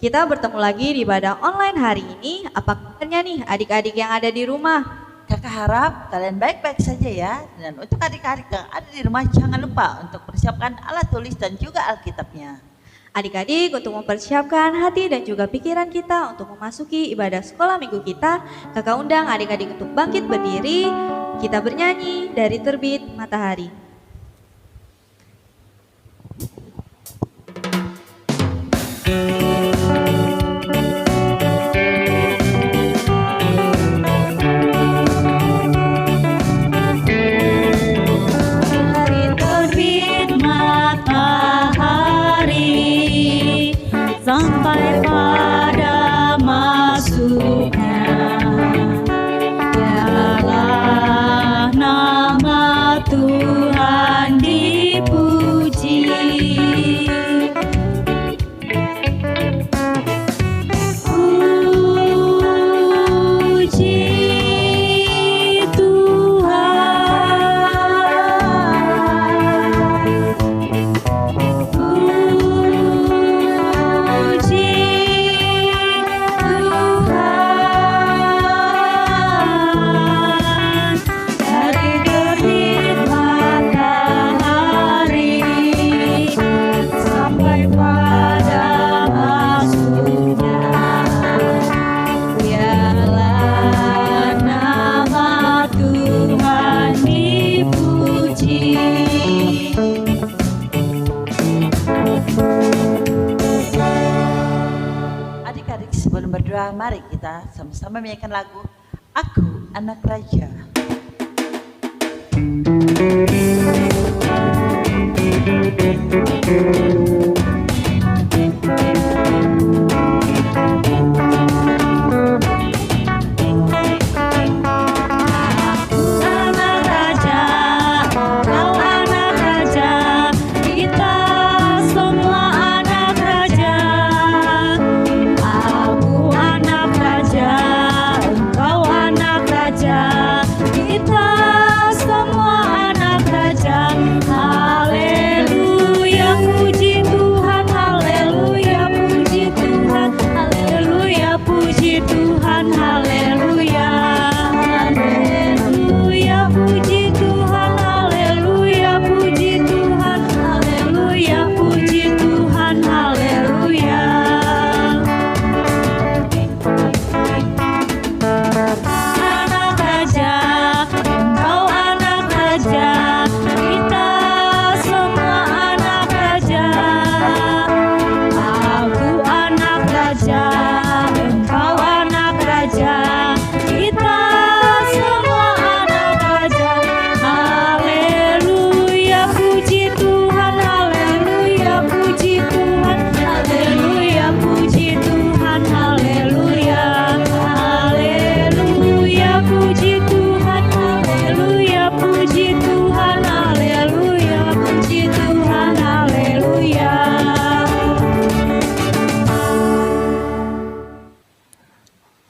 Kita bertemu lagi di ibadah online hari ini. Apa kabarnya nih adik-adik yang ada di rumah? Kakak harap kalian baik-baik saja ya. Dan untuk adik-adik yang ada di rumah jangan lupa untuk persiapkan alat tulis dan juga Alkitabnya. Adik-adik, untuk mempersiapkan hati dan juga pikiran kita untuk memasuki ibadah sekolah minggu kita, kakak undang adik-adik untuk bangkit berdiri. Kita bernyanyi dari Terbit Matahari. Sampai pada masuknya, biarlah nama Tuhan dipuji. Puji Adik-adik sebelum berdoa mari kita sama-sama menyanyikan lagu Aku Anak Raja.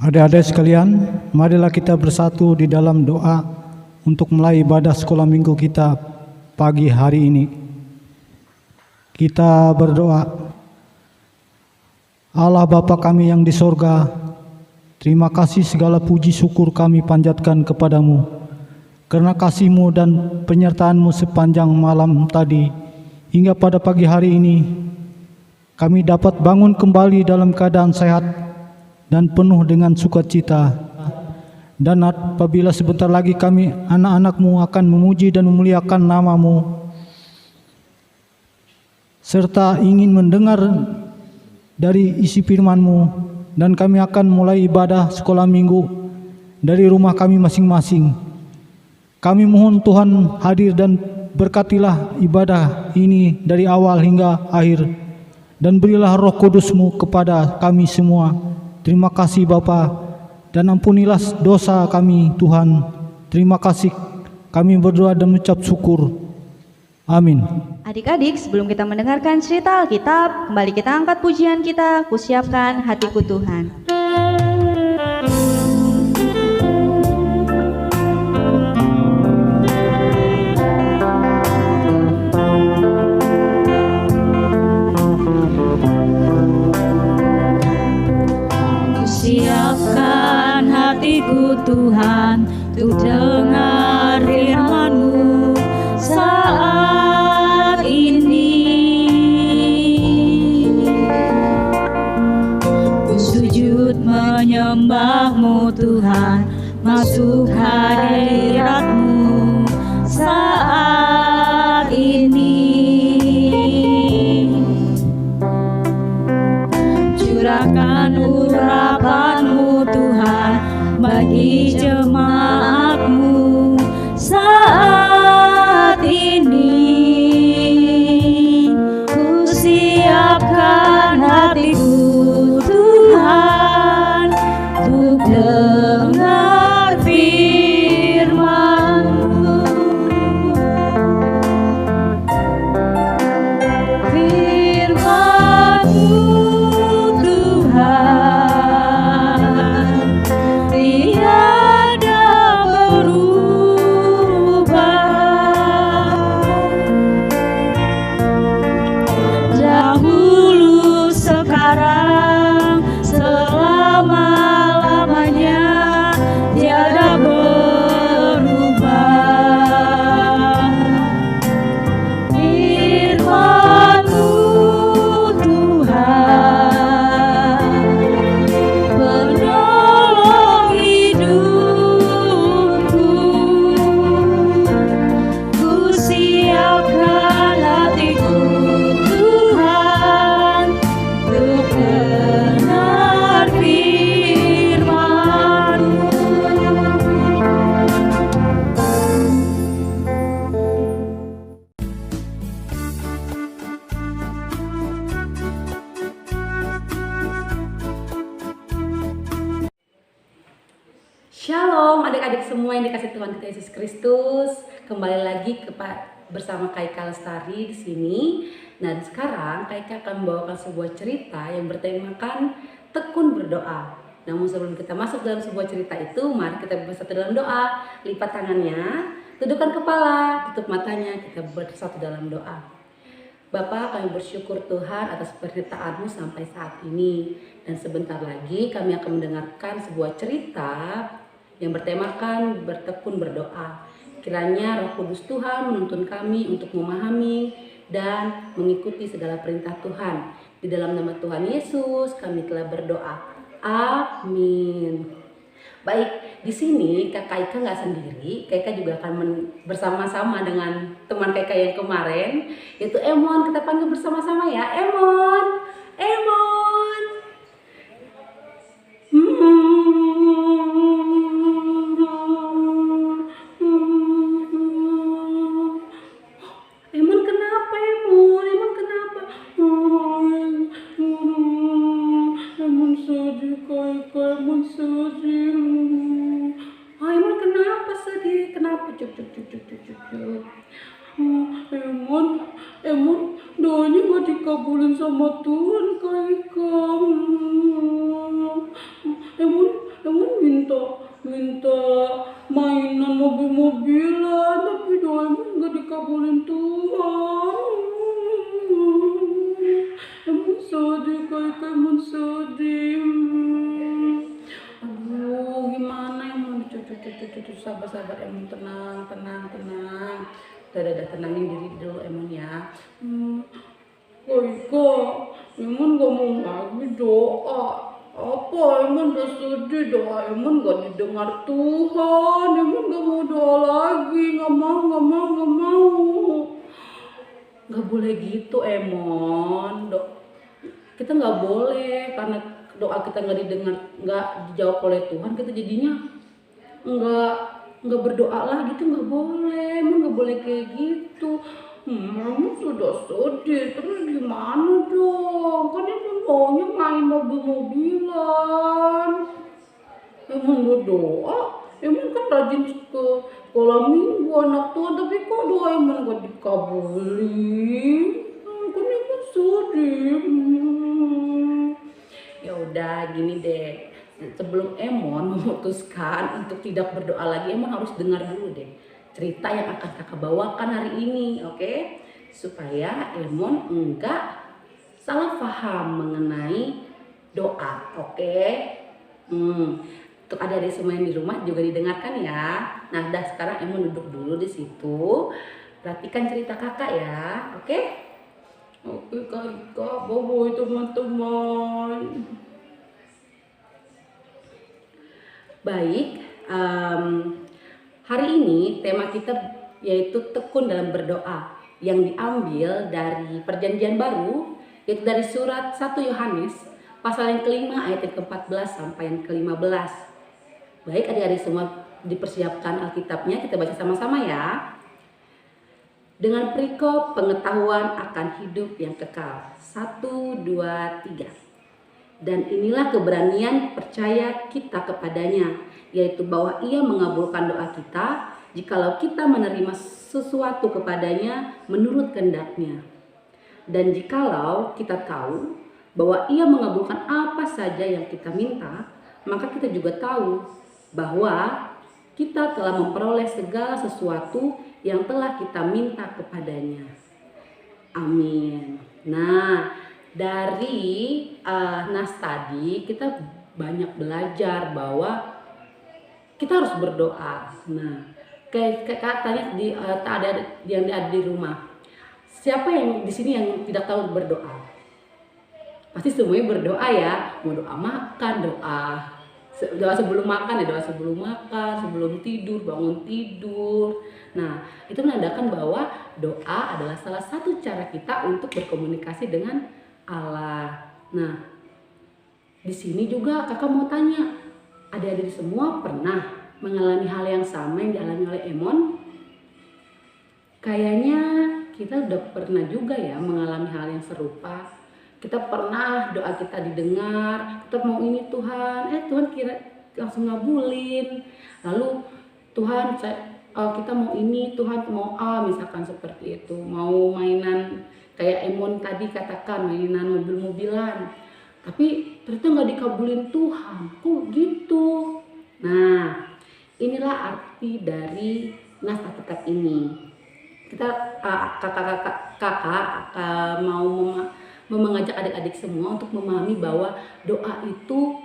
Adik-adik sekalian, marilah kita bersatu di dalam doa untuk mulai ibadah sekolah minggu kita pagi hari ini. Kita berdoa. Allah Bapa kami yang di sorga, terima kasih segala puji syukur kami panjatkan kepadamu, karena kasih-Mu dan penyertaan-Mu sepanjang malam tadi, hingga pada pagi hari ini, kami dapat bangun kembali dalam keadaan sehat, dan penuh dengan sukacita. Dan apabila sebentar lagi kami anak-anak-Mu akan memuji dan memuliakan nama-Mu, serta ingin mendengar dari isi firman-Mu, dan kami akan mulai ibadah sekolah minggu dari rumah kami masing-masing. Kami mohon Tuhan hadir dan berkatilah ibadah ini dari awal hingga akhir, dan berilah Roh Kudus-Mu kepada kami semua. Terima kasih Bapa, dan ampunilah dosa kami Tuhan. Terima kasih, kami berdoa dan mengucap syukur. Amin. Adik-adik, sebelum kita mendengarkan cerita Alkitab, kembali kita angkat pujian kita, Kusiapkan Hatiku Tuhan. hatiku Tuhan, untuk dengar firman-Mu saat ini. Ku sujud menyembah-Mu Tuhan, masuk hadirat-Mu saat ini. Curahkan urapan-Mu Tuhan bagi jemaat-Mu saat ini. Ku siapkan hatiku Tuhan, untuk dengar firman-Mu. Firman-Mu Tuhan tiada berubah. Dahulu, sekarang, selama-lamanya tiada berubah. Firman-Mu Tuhan, penolong hidupku. Ku siapkan hatiku Tuhan, untuk dengar firman-Mu. Shalom adik-adik semua yang dikasih Tuhan kita Yesus Kristus. Kembali lagi bersama Kaika Lestari di sini. Dan sekarang Kaika akan membawakan sebuah cerita yang bertemakan tekun berdoa. Namun sebelum kita masuk dalam sebuah cerita itu, mari kita bersatu dalam doa. Lipat tangannya, tundukkan kepala, tutup matanya, kita bersatu dalam doa. Bapa, kami bersyukur Tuhan atas penyertaan-Mu sampai saat ini. Dan sebentar lagi kami akan mendengarkan sebuah cerita yang bertemakan bertekun berdoa. Kiranya Roh Kudus Tuhan menuntun kami untuk memahami dan mengikuti segala perintah Tuhan. Di dalam nama Tuhan Yesus kami telah berdoa. Amin. Baik, di sini Kak Kaika nggak sendiri. Kaika juga akan bersama-sama dengan teman Kaika yang kemarin, yaitu Emon. Kita panggil bersama-sama ya, Emon. Emon. Emon kenapa, Emon? Emon kenapa? Emon sedih, Kaika. Emon sedih. Emon kenapa sedih? Kenapa? Cuk. Emon doanya gak dikabulin sama Tuhan, Kaika. Emon minta mainan mobil-mobilan, tapi doa Emon gak dikabulin Tuhan. Emon sedih, Kaika. Emon sedih. Aduh, gimana Emon? Sabar, Emon, tenang. Udah, tenangin diri dulu Emon ya. Kaika, Emon gak mau lagi doa. Apa? Emon udah sedih, doa Emon gak didengar Tuhan. Emon gak mau doa lagi, gak mau. Gak boleh gitu Emon. Kita gak boleh, karena doa kita gak didengar, gak dijawab oleh Tuhan, kita jadinya nggak berdoa lagi. Itu nggak boleh. Emang nggak boleh kayak gitu. Emang sudah sedih, terus gimana dong? Kan Emang maunya main mobil-mobilan. Emang berdoa, Emang kan rajin ke sekolah minggu anak Tuhan, tapi kok doa Emang gak dikabulin? Kan Emang sedih. Ya udah gini deh. Sebelum Emon memutuskan untuk tidak berdoa lagi, Emon harus dengar dulu deh cerita yang akan kakak bawakan hari ini, oke? Supaya Emon enggak salah paham mengenai doa, oke? Untuk adik-adik semua yang di rumah juga didengarkan ya. Nah, dah sekarang Emon duduk dulu di situ. Perhatikan cerita kakak ya, oke? Oke Kak Ika, bye-bye teman-teman. Baik, hari ini tema kita yaitu tekun dalam berdoa yang diambil dari Perjanjian Baru, yaitu dari surat 1 Yohanes pasal yang kelima ayat yang ke-14 sampai yang ke-15. Baik adik-adik semua dipersiapkan Alkitabnya, kita baca sama-sama ya. Dengan perikop pengetahuan akan hidup yang kekal. 1, 2, 3. Dan inilah keberanian percaya kita kepadanya, yaitu bahwa ia mengabulkan doa kita jikalau kita menerima sesuatu kepadanya menurut kehendaknya. Dan jikalau kita tahu bahwa ia mengabulkan apa saja yang kita minta, maka kita juga tahu bahwa kita telah memperoleh segala sesuatu yang telah kita minta kepadanya. Amin. Nah, dari nas tadi kita banyak belajar bahwa kita harus berdoa. Nah, kayak tanya ada yang ada di rumah. Siapa yang di sini yang tidak tahu berdoa? Pasti semuanya berdoa ya. Mau doa makan, doa sebelum makan ya, doa sebelum makan, sebelum tidur, bangun tidur. Nah, itu menandakan bahwa doa adalah salah satu cara kita untuk berkomunikasi dengan Allah. Nah, di sini juga kakak mau tanya, adik-adik semua pernah mengalami hal yang sama yang dialami oleh Emon? Kayaknya kita udah pernah juga ya mengalami hal yang serupa. Kita pernah doa kita didengar, kita mau ini Tuhan, Tuhan kira langsung ngabulin. Lalu Tuhan kita mau ini, Tuhan mau misalkan seperti itu, mau mainan kayak Emon tadi katakan mainan mobil-mobilan, tapi ternyata nggak dikabulin Tuhan, kok gitu? Nah, inilah arti dari nas Alkitab ini. Kita kakak mau mengajak adik-adik semua untuk memahami bahwa doa itu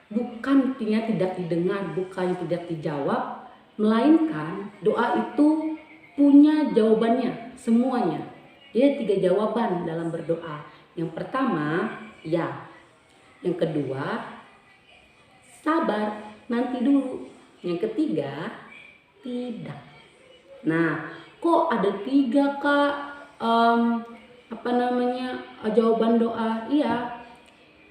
bukan artinya tidak didengar, bukan tidak dijawab, melainkan doa itu punya jawabannya semuanya. Jadi 3 jawaban dalam berdoa. Yang pertama, ya. Yang kedua, sabar, nanti dulu. Yang ketiga, tidak. Nah, kok ada 3 Kak? Jawaban doa? Iya,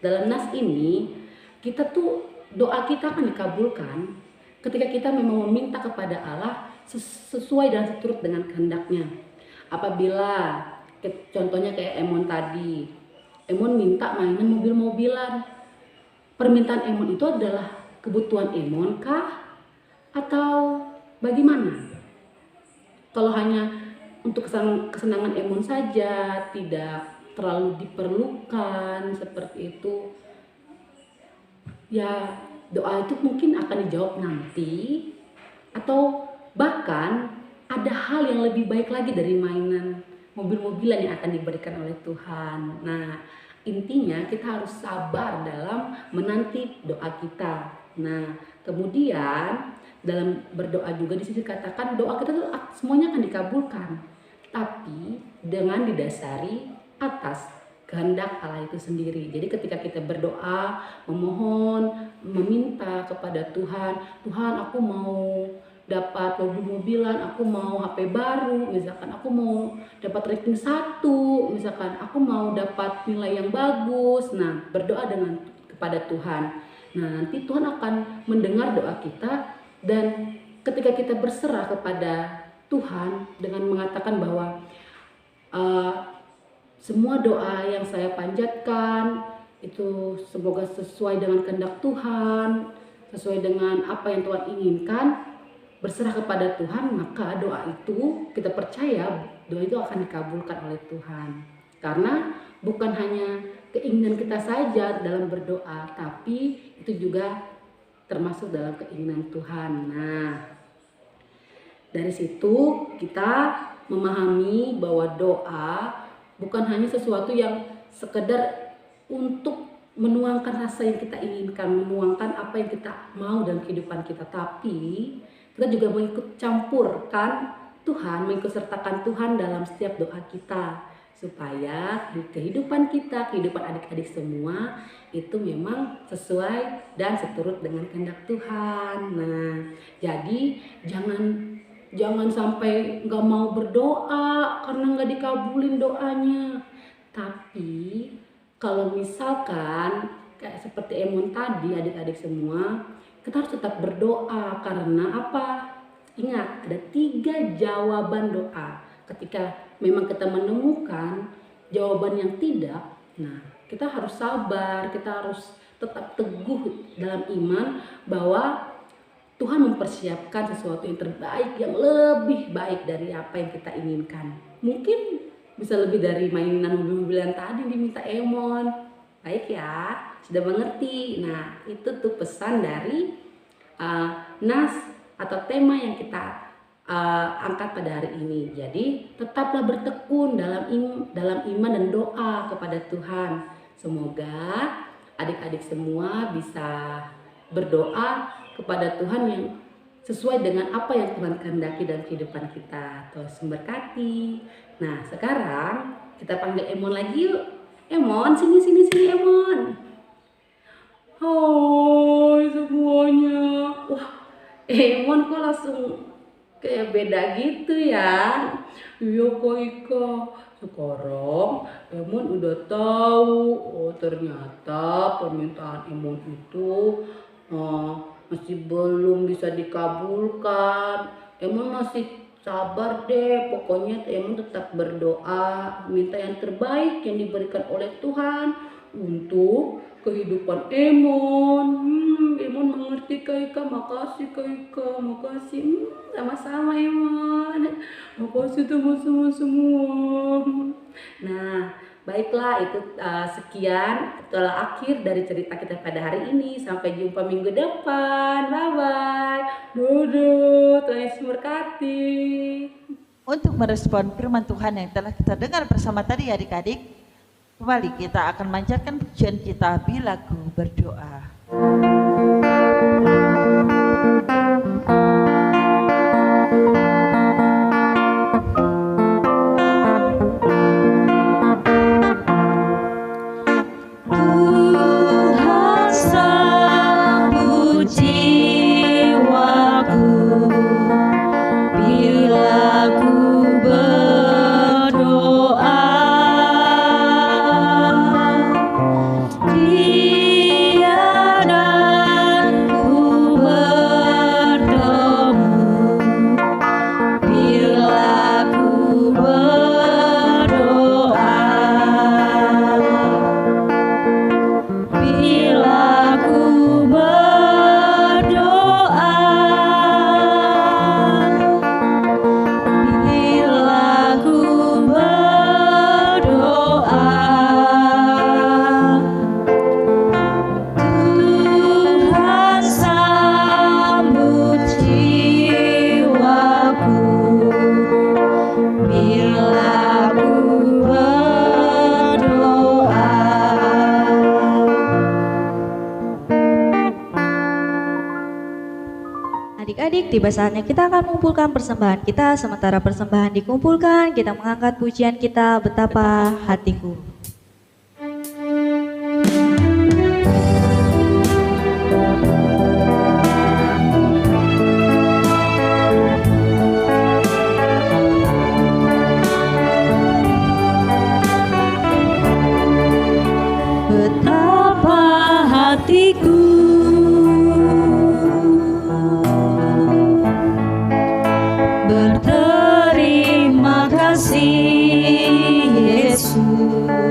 dalam nas ini kita tuh doa kita akan dikabulkan ketika kita memang meminta kepada Allah sesuai dan seturut dengan kehendaknya. Apabila contohnya kayak Emon tadi, Emon minta mainan mobil-mobilan, permintaan Emon itu adalah kebutuhan Emon kah atau bagaimana? Kalau hanya untuk kesenangan Emon saja, tidak terlalu diperlukan seperti itu, ya doa itu mungkin akan dijawab nanti, atau bahkan ada hal yang lebih baik lagi dari mainan mobil-mobilan yang akan diberikan oleh Tuhan. Nah, intinya kita harus sabar dalam menanti doa kita. Nah, kemudian dalam berdoa juga di sini katakan doa kita tuh semuanya akan dikabulkan, tapi dengan didasari atas kehendak Allah itu sendiri. Jadi ketika kita berdoa, memohon, meminta kepada Tuhan, Tuhan aku mau dapat mobil-mobilan, aku mau HP baru, misalkan aku mau dapat rating 1, misalkan aku mau dapat nilai yang bagus. Nah, berdoa kepada Tuhan. Nah, nanti Tuhan akan mendengar doa kita, dan ketika kita berserah kepada Tuhan dengan mengatakan bahwa semua doa yang saya panjatkan itu semoga sesuai dengan kehendak Tuhan, sesuai dengan apa yang Tuhan inginkan, berserah kepada Tuhan, maka doa itu kita percaya doa itu akan dikabulkan oleh Tuhan. Karena bukan hanya keinginan kita saja dalam berdoa, tapi itu juga termasuk dalam keinginan Tuhan. Nah, dari situ kita memahami bahwa doa bukan hanya sesuatu yang sekedar untuk menuangkan rasa yang kita inginkan, menuangkan apa yang kita mau dalam kehidupan kita, tapi kita juga mengikut campurkan Tuhan, mengikut sertakan Tuhan dalam setiap doa kita, supaya kehidupan kita, kehidupan adik-adik semua itu memang sesuai dan seturut dengan kehendak Tuhan. Nah, jadi jangan sampai nggak mau berdoa karena nggak dikabulin doanya. Tapi kalau misalkan kayak seperti Emon tadi, adik-adik semua, kita harus tetap berdoa. Karena apa? Ingat, ada 3 jawaban doa. Ketika memang kita menemukan jawaban yang tidak, nah kita harus sabar, kita harus tetap teguh dalam iman bahwa Tuhan mempersiapkan sesuatu yang terbaik, yang lebih baik dari apa yang kita inginkan. Mungkin bisa lebih dari mainan mobil-mobilan tadi diminta Emon. Baik ya, sudah mengerti. Nah, itu tuh pesan dari nas atau tema yang kita angkat pada hari ini. Jadi tetaplah bertekun dalam iman dan doa kepada Tuhan. Semoga adik-adik semua bisa berdoa kepada Tuhan yang sesuai dengan apa yang Tuhan kehendaki dalam kehidupan kita. Terus memberkati. Nah, sekarang kita panggil Emon lagi yuk. Emon, sini Emon. Hai semuanya. Wah, Emon kok langsung kayak beda gitu ya. Iya Kak Ika, sekarang Emon udah tahu. Oh ternyata permintaan Emon itu masih belum bisa dikabulkan. Emon masih sabar deh, pokoknya Emon tetap berdoa, minta yang terbaik yang diberikan oleh Tuhan untuk kehidupan Emon. Emon mengerti Kak Ika, makasih Kak Ika, makasih. Sama-sama Emon, makasih teman-teman semua. Nah, baiklah, itu sekian itulah akhir dari cerita kita pada hari ini. Sampai jumpa minggu depan. Bye-bye. Dadah, Tuhan Yesus memberkati. Untuk merespon firman Tuhan yang telah kita dengar bersama tadi adik-adik, kembali kita akan melanjutkan pujian kita Bila Ku Berdoa. Tuhan sambut jiwaku bila ku berdoa. Dia dan ku bertemu bila ku berdoa. Bila ku berdoa, bila ku berdoa, Tuhan sambut jiwaku. Bila ku berdoa. Adik-adik, tiba saatnya kita akan mengumpulkan persembahan kita. Sementara persembahan dikumpulkan, kita mengangkat pujian kita Betapa Hatiku. Betapa hatiku berterima kasih Yesus.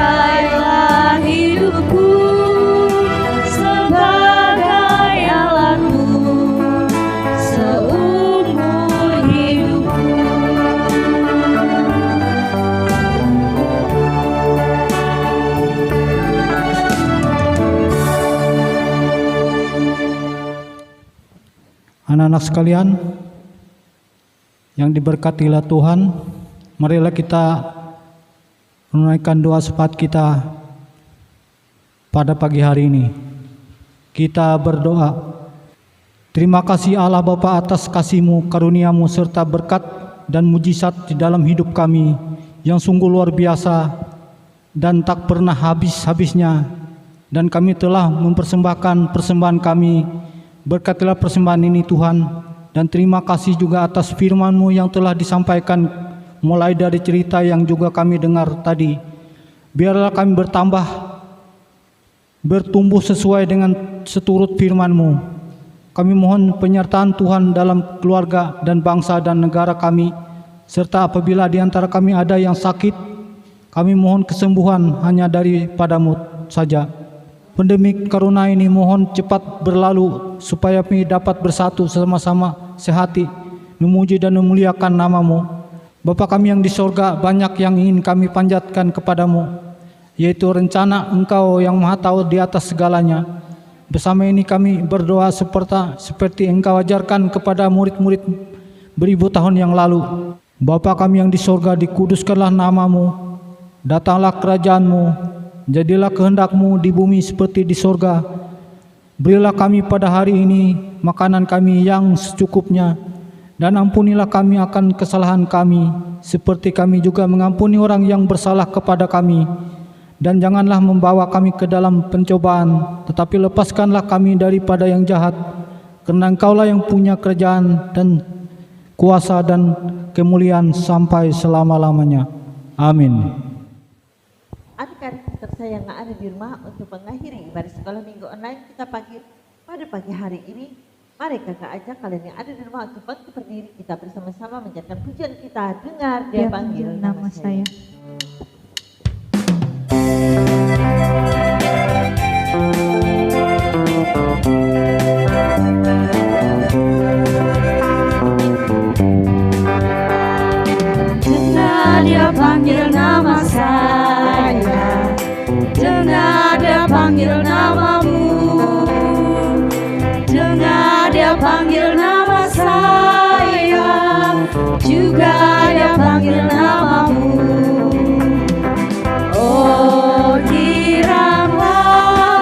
pakailah hidupku sebagai alatmu seumur hidupku. Anak-anak sekalian yang diberkatilah Tuhan, marilah kita menunaikan doa syafaat kita pada pagi hari ini. Kita berdoa. Terima kasih Allah Bapa atas kasih-Mu, karunia-Mu serta berkat dan mujizat di dalam hidup kami yang sungguh luar biasa dan tak pernah habis-habisnya, dan kami telah mempersembahkan persembahan kami. Berkatilah persembahan ini Tuhan, dan terima kasih juga atas firman-Mu yang telah disampaikan mulai dari cerita yang juga kami dengar tadi. Biarlah kami bertumbuh sesuai dengan seturut firman-Mu. Kami mohon penyertaan Tuhan dalam keluarga dan bangsa dan negara kami, serta apabila di antara kami ada yang sakit, kami mohon kesembuhan hanya daripada-Mu saja. Pandemi corona ini mohon cepat berlalu supaya kami dapat bersatu sama-sama sehati memuji dan memuliakan nama-Mu. Bapa kami yang di sorga, banyak yang ingin kami panjatkan kepadamu, yaitu rencana Engkau yang Maha Tahu di atas segalanya. Bersama ini kami berdoa seperti Engkau ajarkan kepada murid-murid beribu tahun yang lalu. Bapa kami yang di sorga, dikuduskanlah nama-Mu, datanglah kerajaan-Mu, jadilah kehendak-Mu di bumi seperti di sorga. Berilah kami pada hari ini makanan kami yang secukupnya, dan ampunilah kami akan kesalahan kami, seperti kami juga mengampuni orang yang bersalah kepada kami. Dan janganlah membawa kami ke dalam pencobaan, tetapi lepaskanlah kami daripada yang jahat, karena Engkaulah yang punya kerajaan dan kuasa dan kemuliaan sampai selama-lamanya. Amin. Adik-adik tersayang yang ada di rumah, untuk mengakhiri ibadah sekolah minggu online kita pada pagi hari ini, mari kakak ajak kalian yang ada di rumah untuk bangkit berdiri, kita bersama-sama menjadikan pujian kita. Dengar dia panggil nama saya. Dengar dia panggil nama saya, dengar dia panggil namamu, dengar dia panggil nama saya, juga dia panggil namamu. Oh giranglah,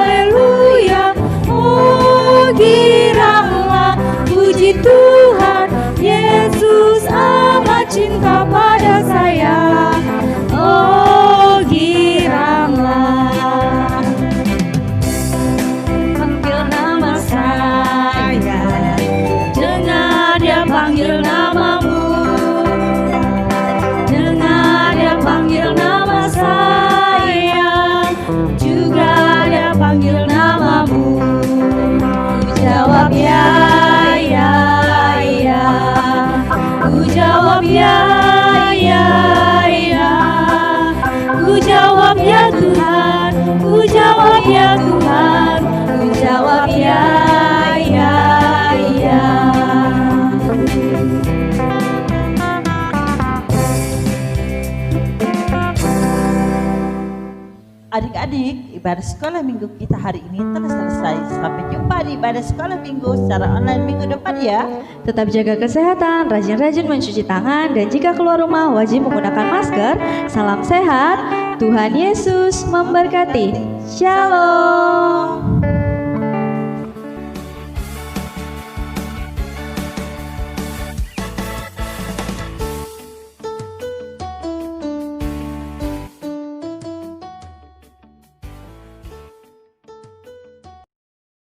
haleluya, oh giranglah, puji Tuhan, Yesus amat cinta pada saya. Oh giranglah, panggil nama saya, dengar dia panggil namamu, dengar dia panggil nama saya, juga dia panggil namamu. Ku jawab ya, ya, ya, ku jawab ya, ya, ya, ku jawab ya Tuhan, ku jawab ya Tuhan, ku jawab ya, ya, ya. Adik-adik, ibadah sekolah minggu kita hari ini telah selesai. Sampai jumpa di ibadah sekolah minggu secara online minggu depan ya. Tetap jaga kesehatan, rajin-rajin mencuci tangan, dan jika keluar rumah wajib menggunakan masker. Salam sehat, Tuhan Yesus memberkati. Shalom.